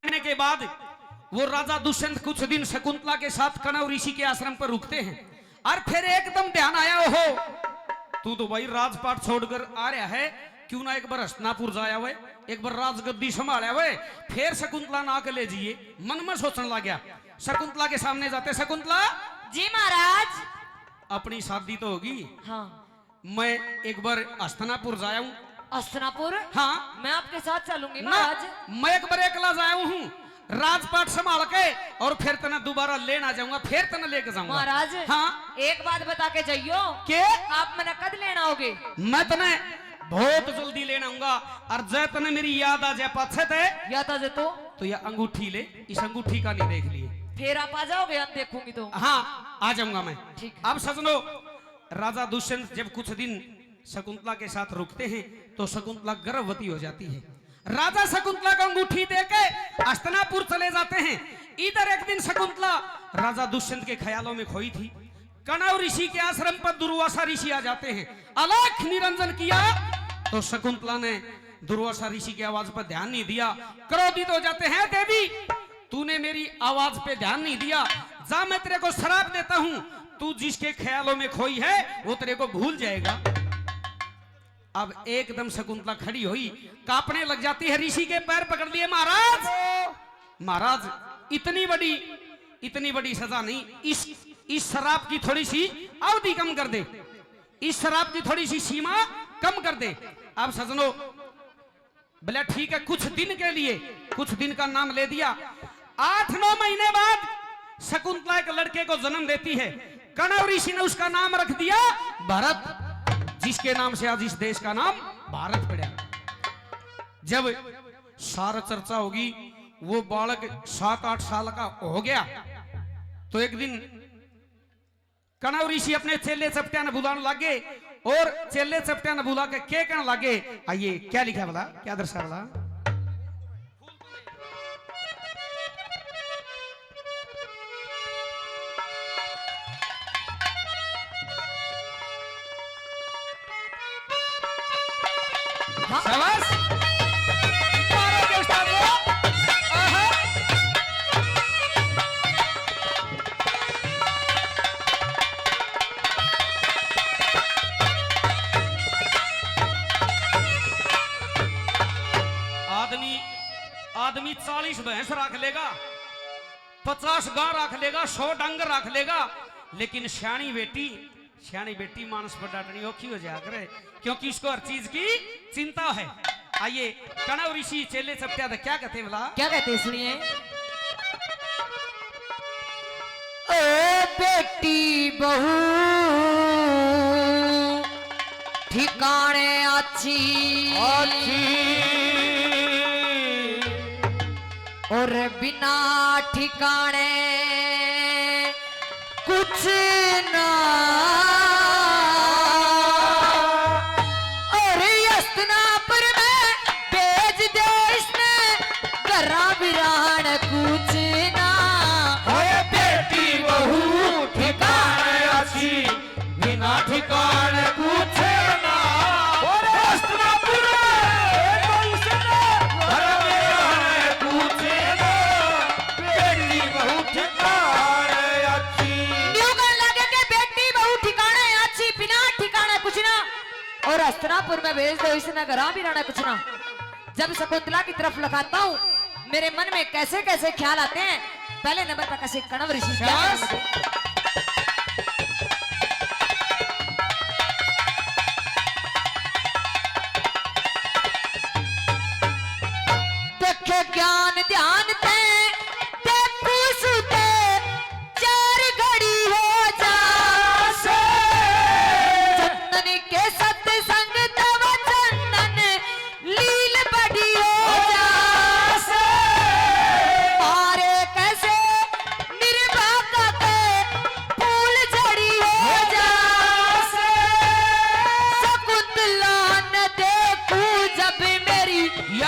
के बाद वो राजा दुष्यंत कुछ दिन शकुंतला के साथ कणव ऋषि के आश्रम पर रुकते हैं और फिर एकदम ध्यान आया हो तू तो भाई राजपाट छोड़कर आ रहा है, क्यों ना एक बार हस्तिनापुर जाया हुए, एक बार राजगद्दी संभाला हुए। फिर शकुंतला ना के ले जाइए, मन में सोचने लग गया। शकुंतला के सामने जाते, शकुंतला जी महाराज। अपनी शादी तो होगी, हाँ मैं एक बार हस्तिनापुर जाया हूँ। हस्तिनापुर? हाँ मैं आपके साथ चलूंगी ना, महाराज। मैं एक बार अकेला जाया हूँ राजपाट संभाल के, और फिर तना दोबारा लेना जाऊंगा, फिर तना लेके जाऊंगा। महाराज हाँ एक बात बता के जाइयो के आप मैंने कद लेना होगे? मैं तने बहुत जल्दी लेना आऊंगा, और जय तने मेरी याद आ जाए पाछे थे याद आ जाए तो ये अंगूठी ले, इस अंगूठी का नहीं देख लिए, फिर आप आ जाओगे, हम देखूंगी तो। हाँ आ जाऊंगा मैं। ठीक। अब सजनो, राजा दुष्यंत जब कुछ दिन शकुंतला के साथ रुकते हैं तो शकुंतला गर्भवती हो जाती है। राजा शकुंतला को अंगूठी देके हस्तिनापुर चले जाते हैं। इधर एक दिन शकुंतला राजा दुष्यंत के ख्यालों में खोई थी। कणव ऋषि के आश्रम पर दुर्वासा ऋषि आ जाते हैं। अलख निरंजन किया तो शकुंतला ने दुर्वासा ऋषि की आवाज पर ध्यान नहीं दिया, क्रोधित हो जाते हैं। देवी तूने मेरी आवाज पे ध्यान नहीं दिया, जा मैं तेरे को श्राप देता हूं, तू जिसके ख्यालों में खोई है वो तेरे को भूल जाएगा। अब एकदम शकुंतला खड़ी हुई, कांपने लग जाती है, ऋषि के पैर पकड़ लिए। महाराज महाराज इतनी बड़ी सजा नहीं, इस शराब की थोड़ी सी अवधि कम कर दे, इस शराब की थोड़ी सी सीमा कम कर दे। अब सजनो बोले ठीक है, कुछ दिन के लिए, कुछ दिन का नाम ले दिया। 8-9 महीने बाद शकुंतला एक लड़के को जन्म देती है। कणव ऋषि ने उसका नाम रख दिया भरत, जिसके नाम से आज इस देश का नाम भारत पड़ा। जब सारा चर्चा होगी, वो बालक 7-8 साल का हो गया तो एक दिन कणव ऋषि अपने चेले चपटिया ने बुलाने लगे, और चेले चपटिया ने बुला के क्या कहने लगे, आइए क्या लिखा बोला, क्या दर्शा बोला, शाबाश मारो के उस्ताद को। आहा। आदमी 40 भैंस रख लेगा, 50 गां रख लेगा, 100 डंगर रख लेगा, लेकिन श्याणी बेटी मानस पर डांटनी औखी हो जाया करे, क्योंकि उसको हर चीज की चिंता है। आइए कणव ऋषि चेले चपटिया क्या कहते हैं, बोला क्या कहते हैं, सुनिए। ओ बेटी बहू ठिकाने अच्छी और बिना ठिकाने कुछ ना, और हस्तिनापुर में भेज दे इसने, घरा बिरान कुछ ना। ओए बेटी बहू ठिकाने अच्छी, बिना ठिकाने कुछ ना, और हस्तिनापुर में घर में कुछ ना, बेटी बहू ठिकाने अच्छी। न्यू कहने लगे कि बेटी बहू ठिकाने अच्छी, बिना ठिकाने कुछ ना, और हस्तिनापुर में भेज दो इसने, घरा बिरान कुछ ना। जब शकुंतला की तरफ लगाता हूँ, मेरे मन में कैसे कैसे ख्याल आते हैं। पहले नंबर पर कैसे कणव ऋषि क्या कहते हैं? देखे ज्ञान ध्यान थे, देखू सुते, 4 घड़ी हो जा, चंदन के सत्संग तब चंदन लील बड़ी हो जा, मारे कैसे निर्भागा के फूल झड़ी हो जा, शकुंतला न देखू जब मेरी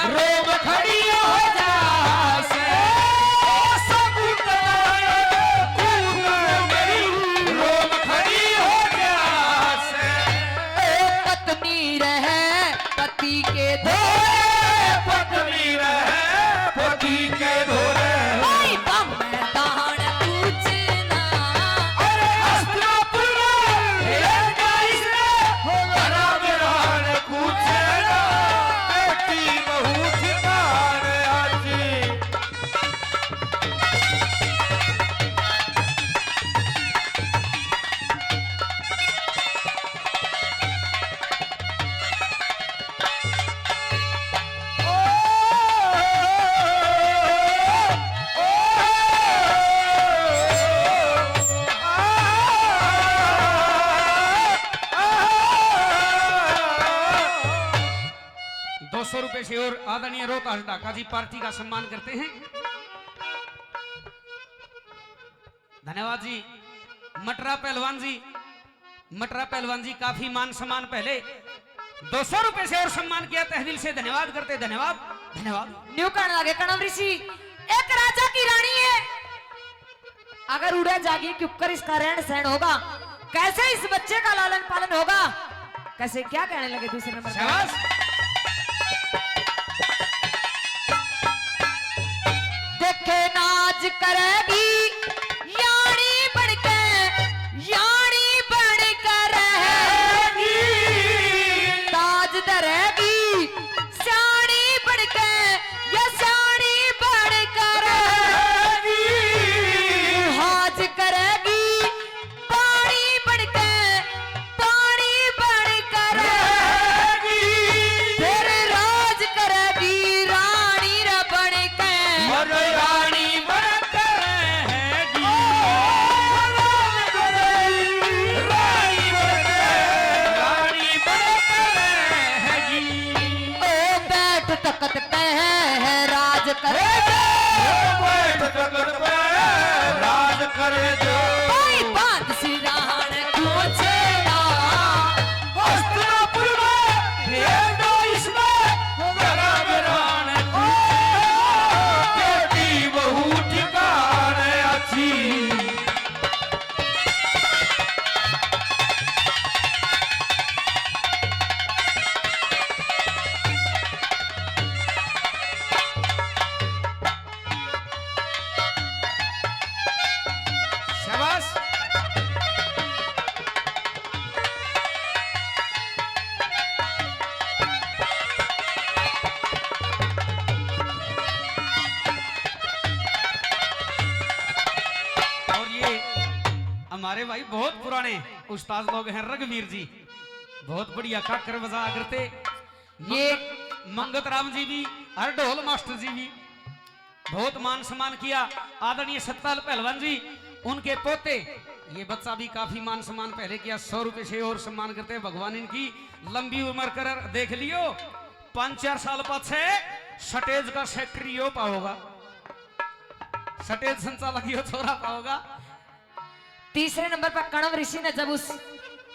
रोम खड़ी हो जा, आदरणीय रोहतास ढाका जी पार्टी का सम्मान करते हैं। धन्यवाद जी। मटरा पहलवान जी काफी मान सम्मान पहले 200 रुपए से और सम्मान किया, तहदिल से धन्यवाद करते। धन्यवाद धन्यवाद। न्यू कहने लगे कणव ऋषि, एक राजा की रानी है, अगर उड़ा जागी कि उपकर इसका रहन सहन होगा, कैसे इस बच्चे का लालन पालन होगा, कैसे क्या कहने लगे दूसरे नंबर शाबाश। देखे नाच करेगी यानी बढ़के, यानी बढ़कर रहेगी, ताज धरेगी सियानी बढ़के, ये सियानी बढ़कर रहेगी, हाज करेगी पानी बढ़के, पानी बढ़कर रहेगी, फिर राज करेगी रानी रे बढ़के, रानी बनकर रहेगी, रानी बनकर रहेगी। ओ बैठ तकत पे है राज करेगी, राज करे जो भाई बांध सिराहन पूछेगा, हस्तिनापुर में भेज दो इसमें जरा मेरान को, बेटी बहू ठिकाने अच्छी। शाबाश। और ये हमारे भाई बहुत पुराने उस्ताद लोग हैं, रघुवीर जी बहुत बढ़िया काकर बजा करते। ये मंगत राम जी भी, हर ढोल मास्टर जी भी बहुत मान सम्मान किया। आदरणीय सतपाल पहलवान जी, उनके पोते, ये बच्चा भी काफी मान सम्मान पहले किया। 100 रुपए से और सम्मान करते हैं। भगवान इनकी लंबी उम्र कर देख लियो, 5-4 साल पाछे सटेज का सेक्रेटरी हो पाओगा, सटेज संचालक हो छोरा पाओगा। तीसरे नंबर पर कणव ऋषि ने जब उस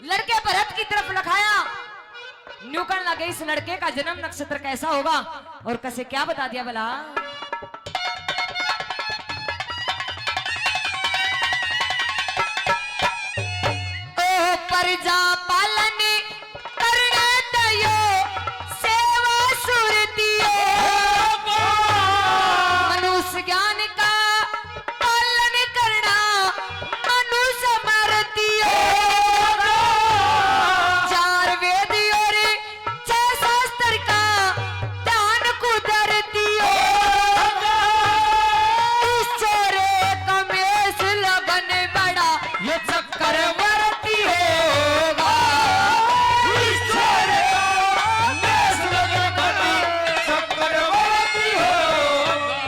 लड़के भरत की तरफ लखाया, न्यू कहने लगे इस लड़के का जन्म नक्षत्र कैसा होगा, और कैसे क्या बता दिया भला। ओ प्रजा पालन करने दयो, सेवा सुरतियो, मनुष्य ज्ञान का पालन करना, मनुष्य मरतियो, 4 वेद और 6 शास्त्र का ध्यान कुदरतियो, इस छोरे कमेश लगन बड़ा ये चक्कर करवरती होगा, इस छोरे का मेष लगे बड़ी चक्रवर्ती होगा।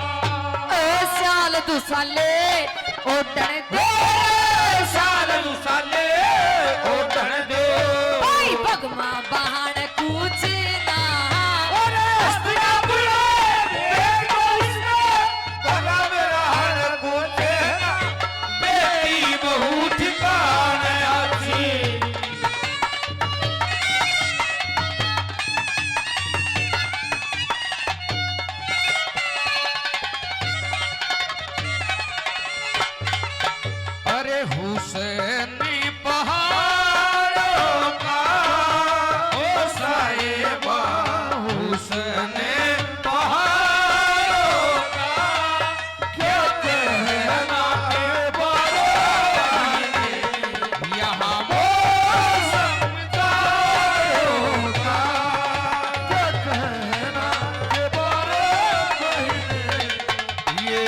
ओ साल दुसाले ओटन दे, साल दुसाले ओटन दे, भाई भगमा बहान कूचना, हस्तिनापुर में भेज दो इसमें भला मेरा हाल पूछेगा, बेटी बहू ठिकाने अच्छी। अरे हुसैन पहाड़ों का ओ साहिबा, हुसैन पहाड़ों का क्या कहना के बारे, यहाँ मौसम जाड़ों का क्या कहना के बारे, ये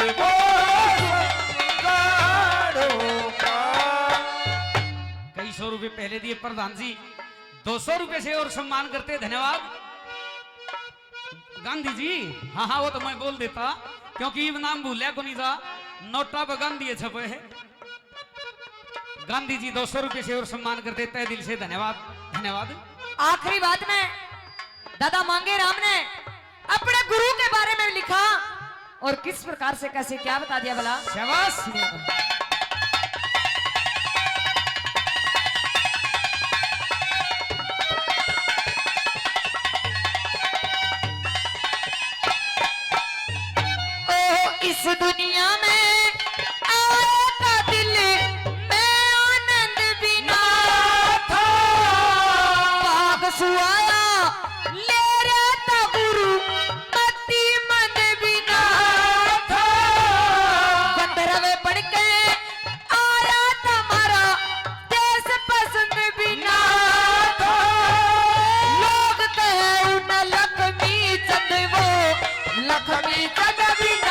कई 100 रुपए पहले दिए प्रधान जी, 200 रुपए से और सम्मान करते। धन्यवाद गांधी जी। हाँ वो तो मैं बोल देता, क्योंकि नाम भूलिया को नहीं था, नोटा पर गांधी छपे है। गांधी जी 200 रुपए से और सम्मान करते, तहे दिल से धन्यवाद धन्यवाद। आखिरी बात में दादा मांगे राम ने अपने गुरु के बारे में लिखा और किस प्रकार से कैसे क्या बता दिया भला। शाबाश। इस दुनिया में आया दिल में आनंद बिना था, भाग सुआया ले रहता गुरु मति मन बिना था, गंधर्व बन के आया तुम्हारा देश पसंद बिना था, लोग कहे उन लक्ष्मी चंद वो लक्ष्मी चंद बिना